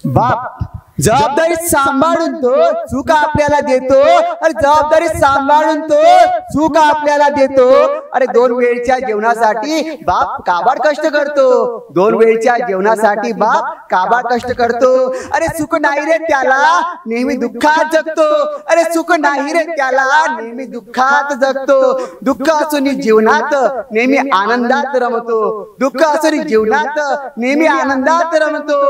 बाप जबाबदारी सांभाळून तो सुख आपल्याला देतो, अरे जबाबदारी सांभाळून तो सुख आपल्याला देतो। अरे दोन वेळच्या जेवणासाठी बाप काबाड कष्ट करतो, दोन वेळच्या जेवणासाठी बाप काबाड कष्ट करतो। अरे सुख नाही रे त्याला नेहमी दुःखात जगतो, अरे सुख नाही रे त्याला नेहमी दुःखात जगतो। दुःख असून जीवनात नेहमी आनंदात रमतो, दुःख असून जीवनात नेहमी आनंदात रमतो।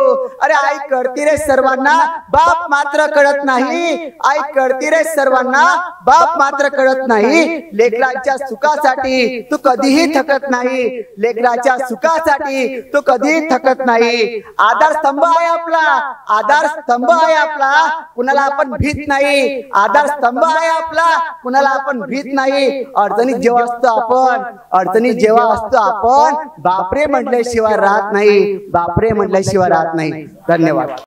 अरे आई करते रे सर्वांना बाप मात्र कळत नाही, आई करते रे सर्वांना बाप मात्र कळत नाही। लेकराच्या सुखासाठी तू कधीही थकत नाही, लेकराच्या सुखासाठी तू कधीही थकत नाही। आधारस्तंभ आहे आपला, आधारस्तंभ आहे आपला, कुणाला आपण भीत नाही। आधारस्तंभ आहे आपला, कुणाला आपण भीत नाही। अडचणीत जेव्हा असतो आपण, अडचणीत जेव्हा असतो आपण बापरे म्हटल्याशिवाय राहत नाही, बापरे म्हटल्याशिवाय राहत नाही। धन्यवाद।